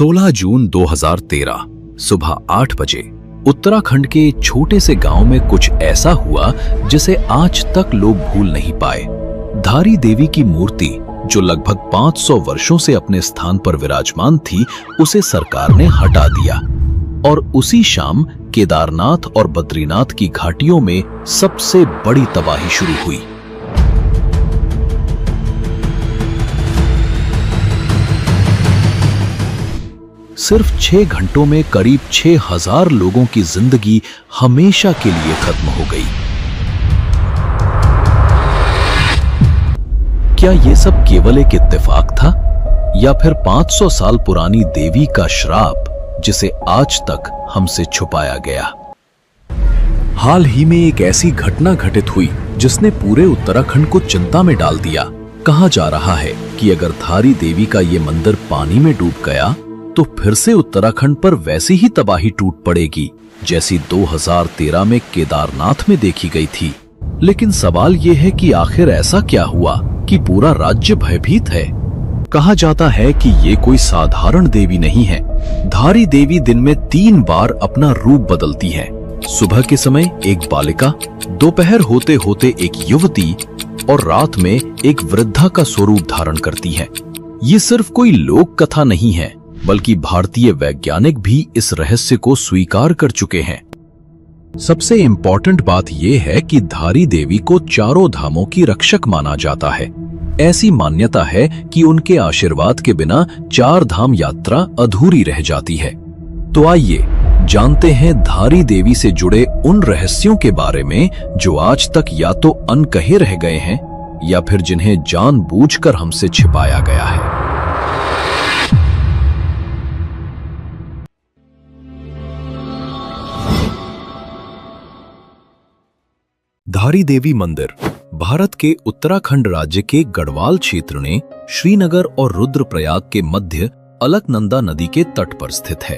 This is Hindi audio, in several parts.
16 जून 2013 सुबह 8 बजे उत्तराखंड के एक छोटे से गांव में कुछ ऐसा हुआ जिसे आज तक लोग भूल नहीं पाए। धारी देवी की मूर्ति जो लगभग 500 वर्षों से अपने स्थान पर विराजमान थी, उसे सरकार ने हटा दिया और उसी शाम केदारनाथ और बद्रीनाथ की घाटियों में सबसे बड़ी तबाही शुरू हुई। सिर्फ 6 घंटों में करीब 6000 लोगों की जिंदगी हमेशा के लिए खत्म हो गई। क्या यह सब केवल एक इत्तेफाक था या फिर 500 साल पुरानी देवी का श्राप जिसे आज तक हमसे छुपाया गया? हाल ही में एक ऐसी घटना घटित हुई जिसने पूरे उत्तराखंड को चिंता में डाल दिया। कहा जा रहा है कि अगर धारी देवी का ये मंदिर पानी में डूब गया तो फिर से उत्तराखंड पर वैसी ही तबाही टूट पड़ेगी जैसी 2013 में केदारनाथ में देखी गई थी। लेकिन सवाल यह है कि आखिर ऐसा क्या हुआ कि पूरा राज्य भयभीत है। कहा जाता है कि ये कोई साधारण देवी नहीं है। धारी देवी दिन में 3 बार अपना रूप बदलती है। सुबह के समय एक बालिका, दोपहर होते होते एक युवती और रात में एक वृद्धा का स्वरूप धारण करती है। ये सिर्फ कोई लोक कथा नहीं है, बल्कि भारतीय वैज्ञानिक भी इस रहस्य को स्वीकार कर चुके हैं। सबसे इंपॉर्टेंट बात यह है कि धारी देवी को चारों धामों की रक्षक माना जाता है। ऐसी मान्यता है कि उनके आशीर्वाद के बिना 4 धाम यात्रा अधूरी रह जाती है। तो आइए जानते हैं धारी देवी से जुड़े उन रहस्यों के बारे में जो आज तक या तो अनकहे रह गए हैं या फिर जिन्हें जानबूझकर हमसे छिपाया गया है। धारी देवी मंदिर भारत के उत्तराखंड राज्य के गढ़वाल क्षेत्र में श्रीनगर और रुद्रप्रयाग के मध्य अलकनंदा नदी के तट पर स्थित है।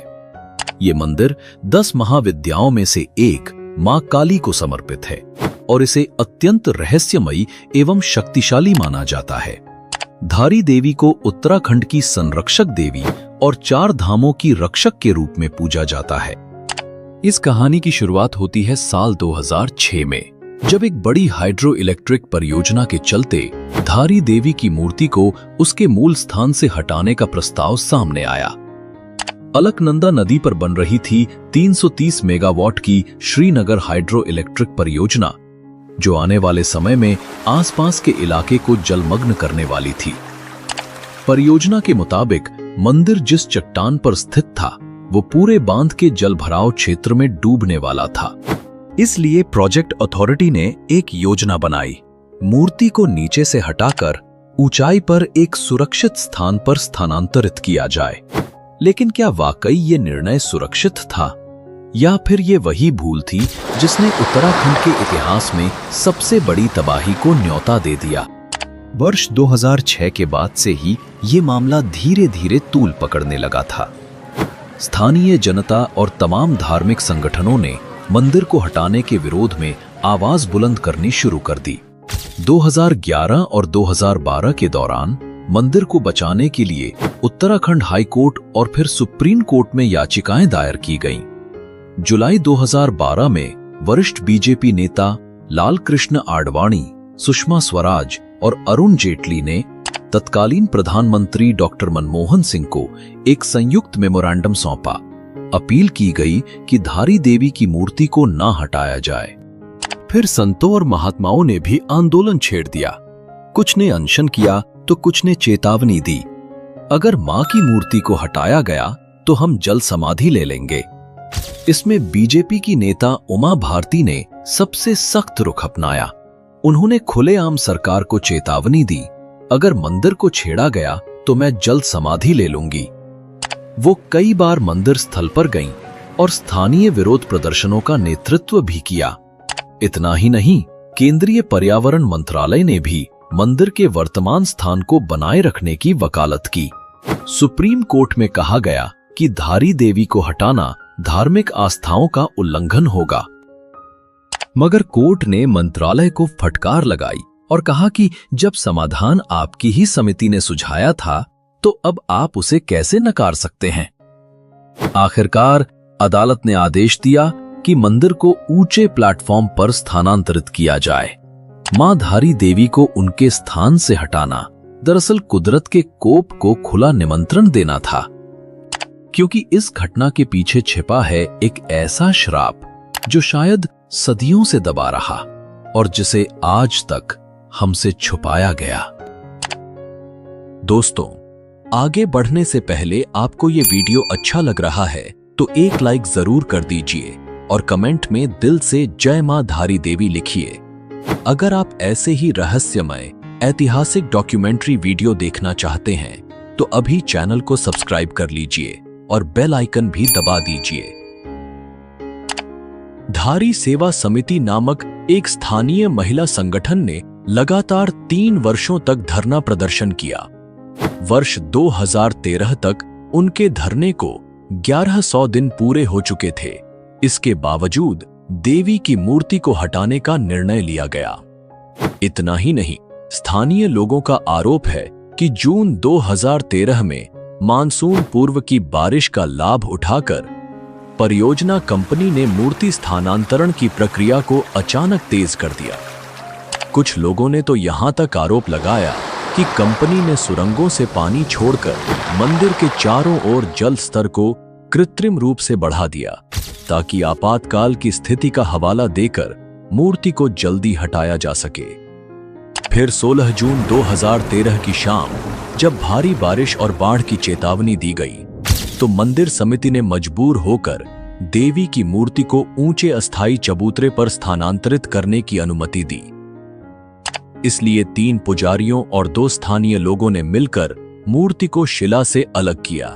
ये मंदिर 10 महाविद्याओं में से एक मां काली को समर्पित है और इसे अत्यंत रहस्यमयी एवं शक्तिशाली माना जाता है। धारी देवी को उत्तराखंड की संरक्षक देवी और 4 धामों की रक्षक के रूप में पूजा जाता है। इस कहानी की शुरुआत होती है साल 2006 में, जब एक बड़ी हाइड्रो इलेक्ट्रिक परियोजना के चलते धारी देवी की मूर्ति को उसके मूल स्थान से हटाने का प्रस्ताव सामने आया। अलकनंदा नदी पर बन रही थी 330 मेगावाट की श्रीनगर हाइड्रो इलेक्ट्रिक परियोजना, जो आने वाले समय में आसपास के इलाके को जलमग्न करने वाली थी। परियोजना के मुताबिक मंदिर जिस चट्टान पर स्थित था वो पूरे बांध के जलभराव क्षेत्र में डूबने वाला था। इसलिए प्रोजेक्ट अथॉरिटी ने एक योजना बनाई। मूर्ति को नीचे से हटाकर ऊंचाई पर एक सुरक्षित स्थान पर स्थानांतरित किया जाए। लेकिन क्या वाकई ये निर्णय सुरक्षित था या फिर ये वही भूल थी जिसने उत्तराखंड के इतिहास में सबसे बड़ी तबाही को न्योता दे दिया? वर्ष 2006 के बाद से ही ये मामला धीरे धीरे तूल पकड़ने लगा था। स्थानीय जनता और तमाम धार्मिक संगठनों ने मंदिर को हटाने के विरोध में आवाज बुलंद करनी शुरू कर दी। 2011 और 2012 के दौरान मंदिर को बचाने के लिए उत्तराखंड हाई कोर्ट और फिर सुप्रीम कोर्ट में याचिकाएं दायर की गईं। जुलाई 2012 में वरिष्ठ बीजेपी नेता लाल कृष्ण आडवाणी, सुषमा स्वराज और अरुण जेटली ने तत्कालीन प्रधानमंत्री डॉक्टर मनमोहन सिंह को एक संयुक्त मेमोरेंडम सौंपा। अपील की गई कि धारी देवी की मूर्ति को ना हटाया जाए। फिर संतों और महात्माओं ने भी आंदोलन छेड़ दिया। कुछ ने अनशन किया तो कुछ ने चेतावनी दी, अगर मां की मूर्ति को हटाया गया तो हम जल समाधि ले लेंगे। इसमें बीजेपी की नेता उमा भारती ने सबसे सख्त रुख अपनाया। उन्होंने खुलेआम सरकार को चेतावनी दी, अगर मंदिर को छेड़ा गया तो मैं जल समाधि ले लूंगी। वो कई बार मंदिर स्थल पर गईं और स्थानीय विरोध प्रदर्शनों का नेतृत्व भी किया। इतना ही नहीं, केंद्रीय पर्यावरण मंत्रालय ने भी मंदिर के वर्तमान स्थान को बनाए रखने की वकालत की। सुप्रीम कोर्ट में कहा गया कि धारी देवी को हटाना धार्मिक आस्थाओं का उल्लंघन होगा, मगर कोर्ट ने मंत्रालय को फटकार लगाई और कहा कि जब समाधान आपकी ही समिति ने सुझाया था तो अब आप उसे कैसे नकार सकते हैं? आखिरकार अदालत ने आदेश दिया कि मंदिर को ऊंचे प्लेटफॉर्म पर स्थानांतरित किया जाए। मां धारी देवी को उनके स्थान से हटाना दरअसल कुदरत के कोप को खुला निमंत्रण देना था, क्योंकि इस घटना के पीछे छिपा है एक ऐसा श्राप जो शायद सदियों से दबा रहा और जिसे आज तक हमसे छुपाया गया। दोस्तों, आगे बढ़ने से पहले आपको ये वीडियो अच्छा लग रहा है तो एक लाइक जरूर कर दीजिए और कमेंट में दिल से जय मां धारी देवी लिखिए। अगर आप ऐसे ही रहस्यमय ऐतिहासिक डॉक्यूमेंट्री वीडियो देखना चाहते हैं तो अभी चैनल को सब्सक्राइब कर लीजिए और बेल आइकन भी दबा दीजिए। धारी सेवा समिति नामक एक स्थानीय महिला संगठन ने लगातार 3 वर्षों तक धरना प्रदर्शन किया। वर्ष 2013 तक उनके धरने को 1100 दिन पूरे हो चुके थे। इसके बावजूद देवी की मूर्ति को हटाने का निर्णय लिया गया। इतना ही नहीं, स्थानीय लोगों का आरोप है कि जून 2013 में मानसून पूर्व की बारिश का लाभ उठाकर परियोजना कंपनी ने मूर्ति स्थानांतरण की प्रक्रिया को अचानक तेज कर दिया। कुछ लोगों ने तो यहां तक आरोप लगाया कि कंपनी ने सुरंगों से पानी छोड़कर मंदिर के चारों ओर जल स्तर को कृत्रिम रूप से बढ़ा दिया ताकि आपातकाल की स्थिति का हवाला देकर मूर्ति को जल्दी हटाया जा सके। फिर 16 जून 2013 की शाम जब भारी बारिश और बाढ़ की चेतावनी दी गई तो मंदिर समिति ने मजबूर होकर देवी की मूर्ति को ऊंचे अस्थायी चबूतरे पर स्थानांतरित करने की अनुमति दी। इसलिए 3 पुजारियों और 2 स्थानीय लोगों ने मिलकर मूर्ति को शिला से अलग किया।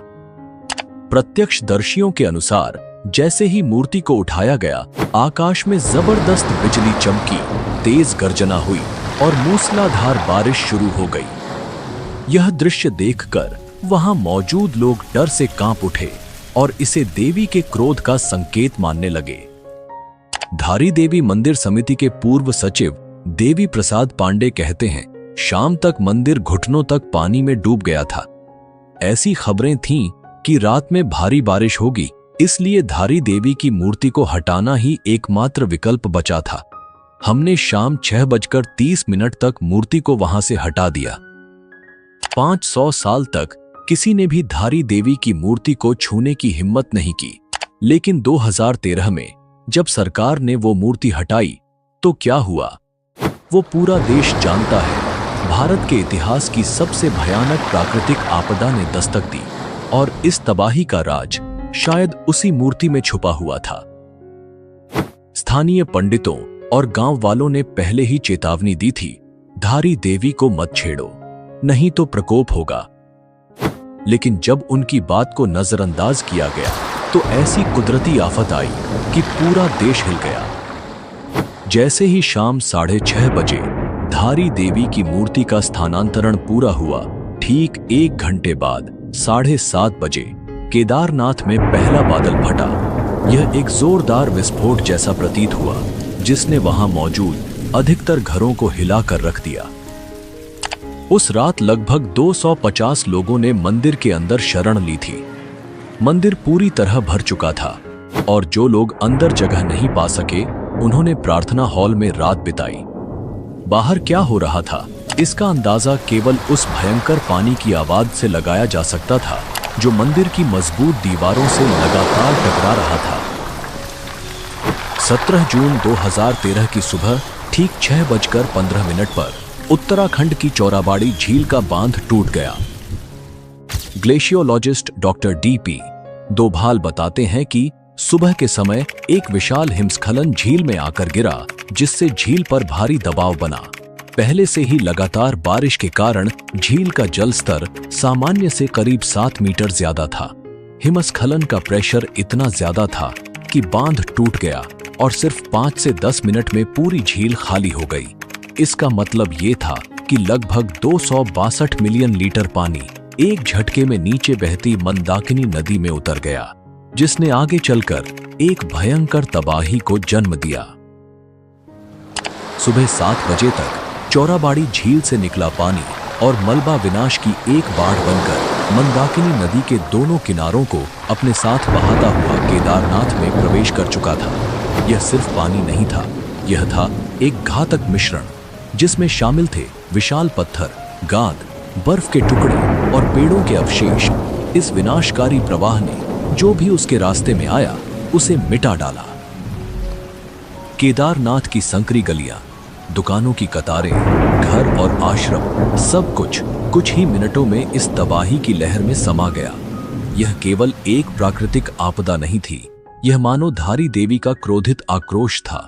प्रत्यक्षदर्शियों के अनुसार जैसे ही मूर्ति को उठाया गया, आकाश में जबरदस्त बिजली चमकी, तेज गर्जना हुई और मूसलाधार बारिश शुरू हो गई। यह दृश्य देखकर वहां मौजूद लोग डर से कांप उठे और इसे देवी के क्रोध का संकेत मानने लगे। धारी देवी मंदिर समिति के पूर्व सचिव देवी प्रसाद पांडे कहते हैं, शाम तक मंदिर घुटनों तक पानी में डूब गया था। ऐसी खबरें थीं कि रात में भारी बारिश होगी, इसलिए धारी देवी की मूर्ति को हटाना ही एकमात्र विकल्प बचा था। हमने शाम 6:30 तक मूर्ति को वहां से हटा दिया। 500 साल तक किसी ने भी धारी देवी की मूर्ति को छूने की हिम्मत नहीं की, लेकिन 2013 में जब सरकार ने वो मूर्ति हटाई तो क्या हुआ वो पूरा देश जानता है। भारत के इतिहास की सबसे भयानक प्राकृतिक आपदा ने दस्तक दी और इस तबाही का राज शायद उसी मूर्ति में छुपा हुआ था। स्थानीय पंडितों और गांव वालों ने पहले ही चेतावनी दी थी, धारी देवी को मत छेड़ो, नहीं तो प्रकोप होगा। लेकिन जब उनकी बात को नजरअंदाज किया गया तो ऐसी कुदरती आफत आई कि पूरा देश हिल गया। जैसे ही शाम 6:30 बजे धारी देवी की मूर्ति का स्थानांतरण पूरा हुआ, ठीक 1 घंटे बाद 7:30 बजे केदारनाथ में पहला बादल फटा। यह एक जोरदार विस्फोट जैसा प्रतीत हुआ जिसने वहां मौजूद अधिकतर घरों को हिलाकर रख दिया। उस रात लगभग 250 लोगों ने मंदिर के अंदर शरण ली थी। मंदिर पूरी तरह भर चुका था और जो लोग अंदर जगह नहीं पा सके उन्होंने प्रार्थना हॉल में रात बिताई। बाहर क्या हो रहा था इसका अंदाजा केवल उस भयंकर पानी की आवाज से लगाया जा सकता था जो मंदिर की मजबूत दीवारों से लगातार टकरा रहा था। 17 जून 2013 की सुबह ठीक 6:15 पर उत्तराखंड की चौराबाड़ी झील का बांध टूट गया। ग्लेशियोलॉजिस्ट डॉक्टर डीपी दोभाल बताते हैं कि सुबह के समय एक विशाल हिमस्खलन झील में आकर गिरा, जिससे झील पर भारी दबाव बना। पहले से ही लगातार बारिश के कारण झील का जल स्तर सामान्य से करीब 7 मीटर ज्यादा था। हिमस्खलन का प्रेशर इतना ज्यादा था कि बांध टूट गया और सिर्फ 5 से 10 मिनट में पूरी झील खाली हो गई। इसका मतलब ये था कि लगभग 262 मिलियन लीटर पानी एक झटके में नीचे बहती मंदाकिनी नदी में उतर गया, जिसने आगे चलकर एक भयंकर तबाही को जन्म दिया। सुबह 7 बजे तक चौराबाड़ी झील से निकला पानी और मलबा विनाश की एक बाढ़ बनकर मंदाकिनी नदी के दोनों किनारों को अपने साथ बहाता हुआ केदारनाथ में प्रवेश कर चुका था। यह सिर्फ पानी नहीं था, यह था एक घातक मिश्रण जिसमें शामिल थे विशाल पत्थर, गाद, बर्फ के टुकड़े और पेड़ों के अवशेष। इस विनाशकारी प्रवाह ने जो भी उसके रास्ते में आया उसे मिटा डाला। केदारनाथ की संकरी गलियां, दुकानों की कतारें, घर और आश्रम, सब कुछ ही मिनटों में इस तबाही की लहर में समा गया। यह केवल एक प्राकृतिक आपदा नहीं थी, यह मानो धारी देवी का क्रोधित आक्रोश था।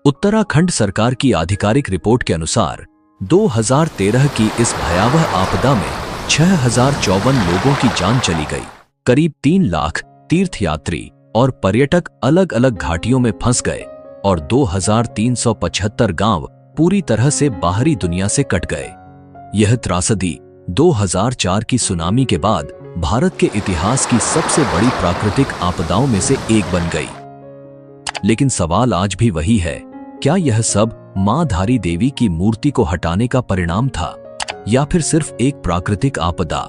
उत्तराखंड सरकार की आधिकारिक रिपोर्ट के अनुसार 2013 की इस भयावह आपदा में 6054 लोगों की जान चली गई। करीब 3 लाख तीर्थयात्री और पर्यटक अलग अलग घाटियों में फंस गए और 2375 गांव पूरी तरह से बाहरी दुनिया से कट गए। यह त्रासदी 2004 की सुनामी के बाद भारत के इतिहास की सबसे बड़ी प्राकृतिक आपदाओं में से एक बन गई। लेकिन सवाल आज भी वही है, क्या यह सब मां धारी देवी की मूर्ति को हटाने का परिणाम था या फिर सिर्फ एक प्राकृतिक आपदा?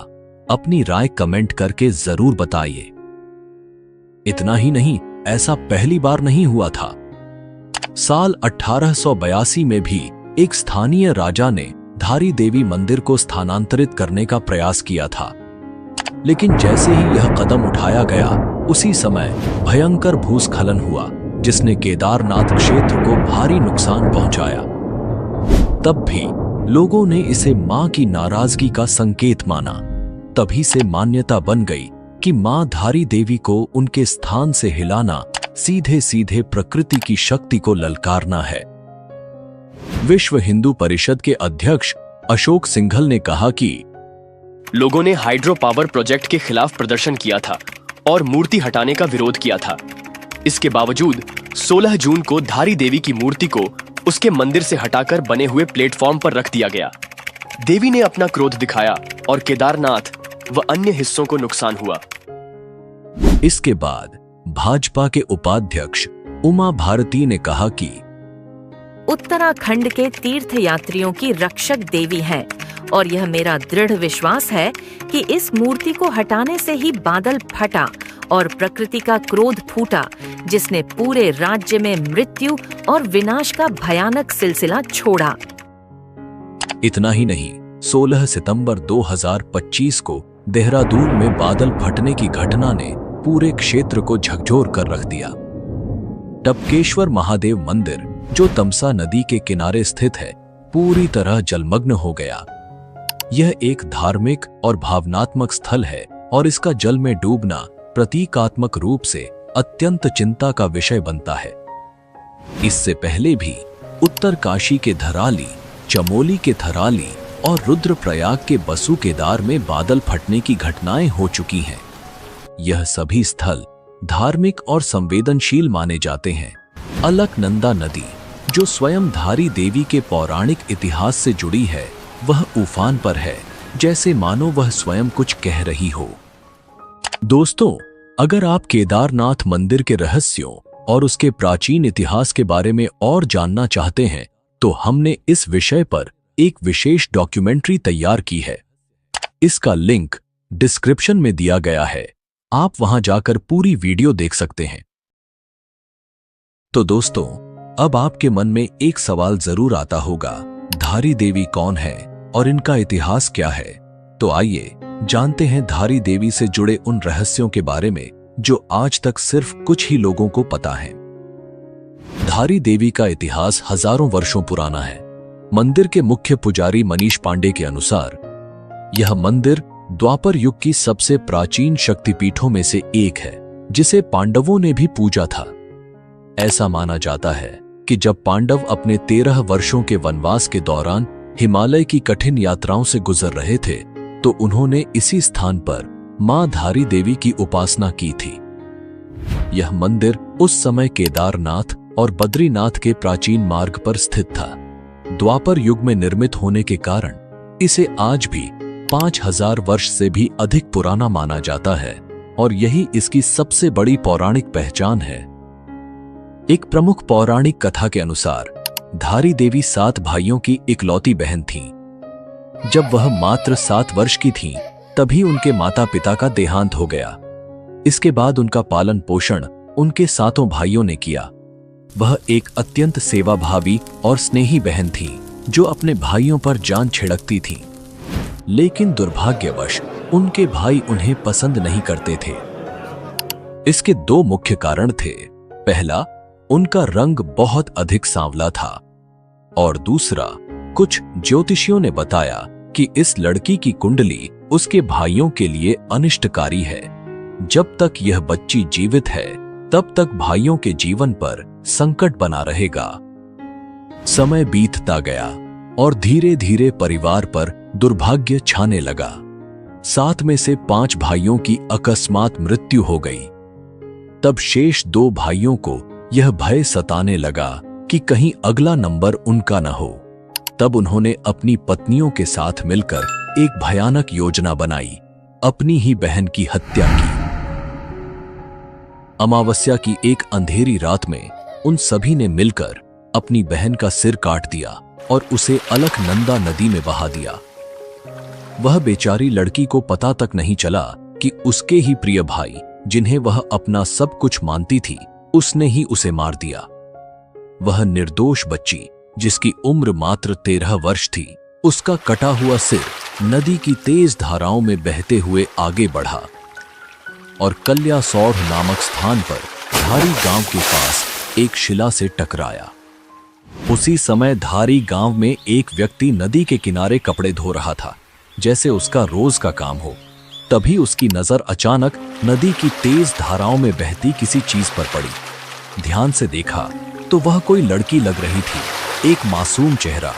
अपनी राय कमेंट करके जरूर बताइए। इतना ही नहीं, ऐसा पहली बार नहीं हुआ था। साल 1882 में भी एक स्थानीय राजा ने धारी देवी मंदिर को स्थानांतरित करने का प्रयास किया था, लेकिन जैसे ही यह कदम उठाया गया उसी समय भयंकर भूस्खलन हुआ जिसने केदारनाथ क्षेत्र को भारी नुकसान पहुंचाया। तब भी लोगों ने इसे मां की नाराजगी का संकेत माना। तभी से मान्यता बन गई कि मां धारी देवी को उनके स्थान से हिलाना सीधे सीधे प्रकृति की शक्ति को ललकारना है। विश्व हिंदू परिषद के अध्यक्ष अशोक सिंघल ने कहा कि लोगों ने हाइड्रो पावर प्रोजेक्ट के खिलाफ प्रदर्शन किया था और मूर्ति हटाने का विरोध किया था। इसके बावजूद 16 जून को धारी देवी की मूर्ति को उसके मंदिर से हटाकर बने हुए प्लेटफॉर्म पर रख दिया गया। देवी ने अपना क्रोध दिखाया और केदारनाथ व अन्य हिस्सों को नुकसान हुआ। इसके बाद भाजपा के उपाध्यक्ष उमा भारती ने कहा कि उत्तराखंड के तीर्थयात्रियों की रक्षक देवी है और यह मेरा दृढ़ विश्वास है कि इस मूर्ति को हटाने से ही बादल फटा और प्रकृति का क्रोध फूटा, जिसने पूरे राज्य में मृत्यु और विनाश का भयानक सिलसिला छोड़ा। इतना ही नहीं, 16 सितंबर 2025 को देहरादून में बादल फटने की घटना ने पूरे क्षेत्र को झकझोर कर रख दिया। टपकेश्वर महादेव मंदिर, जो तमसा नदी के किनारे स्थित है, पूरी तरह जलमग्न हो गया। यह एक धार्मिक और भावनात्मक स्थल है और इसका जल में डूबना प्रतीकात्मक रूप से अत्यंत चिंता का विषय बनता है। इससे पहले भी उत्तरकाशी के धराली, चमोली के थराली और रुद्रप्रयाग के बसु केदार में बादल फटने की घटनाएं हो चुकी हैं। यह सभी स्थल धार्मिक और संवेदनशील माने जाते हैं। अलकनंदा नदी, जो स्वयं धारी देवी के पौराणिक इतिहास से जुड़ी है, वह उफान पर है, जैसे मानो वह स्वयं कुछ कह रही हो। दोस्तों, अगर आप केदारनाथ मंदिर के रहस्यों और उसके प्राचीन इतिहास के बारे में और जानना चाहते हैं, तो हमने इस विषय पर एक विशेष डॉक्यूमेंट्री तैयार की है। इसका लिंक डिस्क्रिप्शन में दिया गया है, आप वहां जाकर पूरी वीडियो देख सकते हैं। तो दोस्तों, अब आपके मन में एक सवाल जरूर आता होगा, धारी देवी कौन है और इनका इतिहास क्या है? तो आइए जानते हैं धारी देवी से जुड़े उन रहस्यों के बारे में जो आज तक सिर्फ कुछ ही लोगों को पता है। धारी देवी का इतिहास हजारों वर्षों पुराना है। मंदिर के मुख्य पुजारी मनीष पांडे के अनुसार यह मंदिर द्वापर युग की सबसे प्राचीन शक्तिपीठों में से एक है, जिसे पांडवों ने भी पूजा था। ऐसा माना जाता है कि जब पांडव अपने 13 वर्षों के वनवास के दौरान हिमालय की कठिन यात्राओं से गुजर रहे थे, तो उन्होंने इसी स्थान पर मां धारी देवी की उपासना की थी। यह मंदिर उस समय केदारनाथ और बद्रीनाथ के प्राचीन मार्ग पर स्थित था। द्वापर युग में निर्मित होने के कारण इसे आज भी 5000 वर्ष से भी अधिक पुराना माना जाता है और यही इसकी सबसे बड़ी पौराणिक पहचान है। एक प्रमुख पौराणिक कथा के अनुसार धारी देवी 7 भाइयों की इकलौती बहन थीं। जब वह मात्र 7 वर्ष की थीं, तभी उनके माता पिता का देहांत हो गया। इसके बाद उनका पालन पोषण उनके सातों भाइयों ने किया। वह एक अत्यंत सेवाभावी और स्नेही बहन थी जो अपने भाइयों पर जान छिड़कती थी। लेकिन दुर्भाग्यवश उनके भाई उन्हें पसंद नहीं करते थे। इसके दो मुख्य कारण थे। पहला, उनका रंग बहुत अधिक सांवला था और दूसरा, कुछ ज्योतिषियों ने बताया कि इस लड़की की कुंडली उसके भाइयों के लिए अनिष्टकारी है। जब तक यह बच्ची जीवित है तब तक भाइयों के जीवन पर संकट बना रहेगा। समय बीतता गया और धीरे धीरे परिवार पर दुर्भाग्य छाने लगा। 7 में से 5 भाइयों की अकस्मात मृत्यु हो गई। तब शेष 2 भाइयों को यह भय सताने लगा कि कहीं अगला नंबर उनका न हो। तब उन्होंने अपनी पत्नियों के साथ मिलकर एक भयानक योजना बनाई, अपनी ही बहन की हत्या की। अमावस्या की एक अंधेरी रात में उन सभी ने मिलकर अपनी बहन का सिर काट दिया और उसे अलकनंदा नदी में बहा दिया। वह बेचारी लड़की को पता तक नहीं चला कि उसके ही प्रिय भाई, जिन्हें वह अपना सब कुछ मानती थी, उसने ही उसे मार दिया। वह निर्दोष बच्ची, जिसकी उम्र मात्र 13 वर्ष थी, उसका कटा हुआ सिर नदी की तेज धाराओं में बहते हुए आगे बढ़ा और कल्यासौड़ नामक स्थान पर धारी गांव के पास एक शिला से टकराया। उसी समय धारी गांव में एक व्यक्ति नदी के किनारे कपड़े धो रहा था, जैसे उसका रोज का काम हो। तभी उसकी नजर अचानक नदी की तेज धाराओं में बहती किसी चीज पर पड़ी। ध्यान से देखा तो वह कोई लड़की लग रही थी, एक मासूम चेहरा,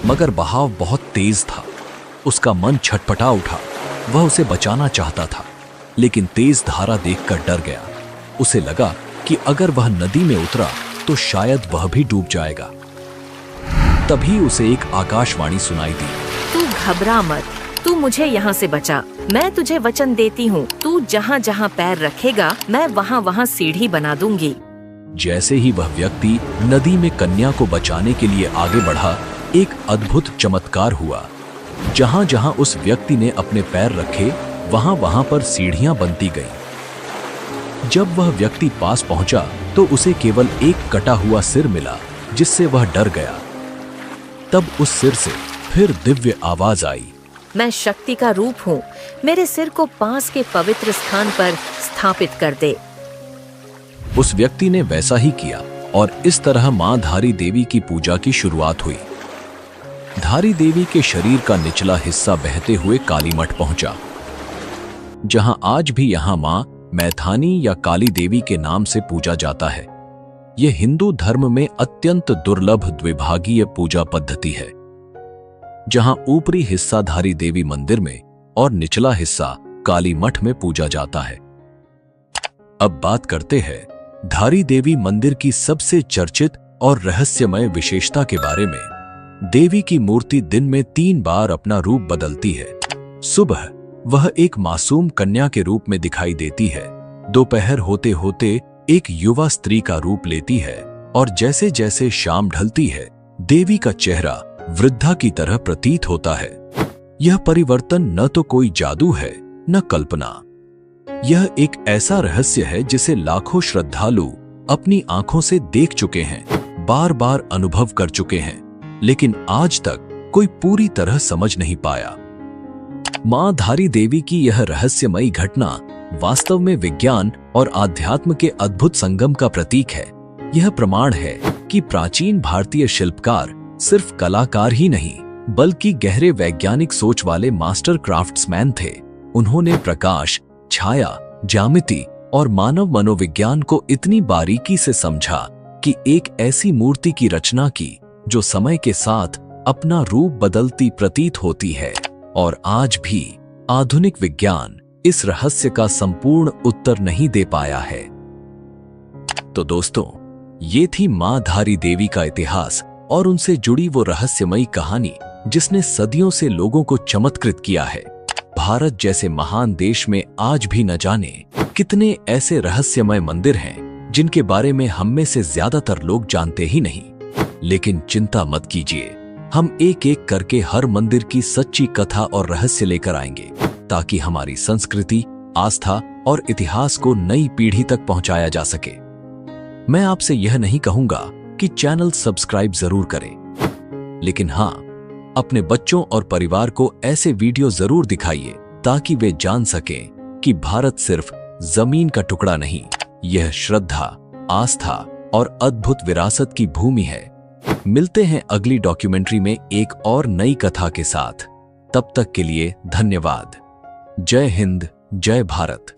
मगर बहाव बहुत तेज था। उसका मन छटपटा उठा। वह उसे बचाना चाहता था, लेकिन तेज धारा देखकर डर गया। उसे लगा कि अगर वह नदी में उतरा तो शायद वह भी डूब जाएगा। तभी उसे एक आकाशवाणी सुनाई दी। तू घबरा मत, तू मुझे यहाँ से बचा। मैं तुझे वचन देती हूँ, तू जहाँ जहाँ पैर रखेगा मैं वहाँ वहाँ सीढ़ी बना दूंगी। जैसे ही वह व्यक्ति नदी में कन्या को बचाने के लिए आगे बढ़ा, एक अद्भुत चमत्कार हुआ। जहां जहां उस व्यक्ति ने अपने पैर रखे, वहां वहां पर सीढ़ियां बनती गईं। जब वह व्यक्ति पास पहुंचा तो उसे केवल एक कटा हुआ सिर मिला, जिससे वह डर गया। तब उस सिर से फिर दिव्य आवाज आई, मैं शक्ति का रूप हूँ, मेरे सिर को पास के पवित्र स्थान पर स्थापित कर दे। उस व्यक्ति ने वैसा ही किया और इस तरह मां धारी देवी की पूजा की शुरुआत हुई। धारी देवी के शरीर का निचला हिस्सा बहते हुए कालीमठ पहुंचा, जहां आज भी यहां मां मैथानी या काली देवी के नाम से पूजा जाता है। यह हिंदू धर्म में अत्यंत दुर्लभ द्विभागीय पूजा पद्धति है, जहां ऊपरी हिस्सा धारी देवी मंदिर में और निचला हिस्सा काली मठ में पूजा जाता है। अब बात करते हैं धारी देवी मंदिर की सबसे चर्चित और रहस्यमय विशेषता के बारे में। देवी की मूर्ति दिन में 3 बार अपना रूप बदलती है। सुबह वह एक मासूम कन्या के रूप में दिखाई देती है, दोपहर होते होते एक युवा स्त्री का रूप लेती है और जैसे जैसे शाम ढलती है देवी का चेहरा वृद्धा की तरह प्रतीत होता है। यह परिवर्तन न तो कोई जादू है न कल्पना। यह एक ऐसा रहस्य है जिसे लाखों श्रद्धालु अपनी आंखों से देख चुके हैं, बार बार अनुभव कर चुके हैं, लेकिन आज तक कोई पूरी तरह समझ नहीं पाया। मां धारी देवी की यह रहस्यमयी घटना वास्तव में विज्ञान और आध्यात्म के अद्भुत संगम का प्रतीक है। यह प्रमाण है कि प्राचीन भारतीय शिल्पकार सिर्फ कलाकार ही नहीं, बल्कि गहरे वैज्ञानिक सोच वाले मास्टर क्राफ्ट्समैन थे। उन्होंने प्रकाश, छाया, ज्यामिति और मानव मनोविज्ञान को इतनी बारीकी से समझा कि एक ऐसी मूर्ति की रचना की जो समय के साथ अपना रूप बदलती प्रतीत होती है। और आज भी आधुनिक विज्ञान इस रहस्य का संपूर्ण उत्तर नहीं दे पाया है। तो दोस्तों, ये थी मां धारी देवी का इतिहास और उनसे जुड़ी वो रहस्यमयी कहानी जिसने सदियों से लोगों को चमत्कृत किया है। भारत जैसे महान देश में आज भी न जाने कितने ऐसे रहस्यमय मंदिर हैं जिनके बारे में हम में से ज्यादातर लोग जानते ही नहीं। लेकिन चिंता मत कीजिए, हम एक एक करके हर मंदिर की सच्ची कथा और रहस्य लेकर आएंगे, ताकि हमारी संस्कृति, आस्था और इतिहास को नई पीढ़ी तक पहुंचाया जा सके। मैं आपसे यह नहीं कहूंगा कि चैनल सब्सक्राइब जरूर करें, लेकिन हां, अपने बच्चों और परिवार को ऐसे वीडियो जरूर दिखाइए ताकि वे जान सकें कि भारत सिर्फ जमीन का टुकड़ा नहीं, यह श्रद्धा, आस्था और अद्भुत विरासत की भूमि है। मिलते हैं अगली डॉक्यूमेंट्री में एक और नई कथा के साथ। तब तक के लिए धन्यवाद। जय हिंद, जय भारत।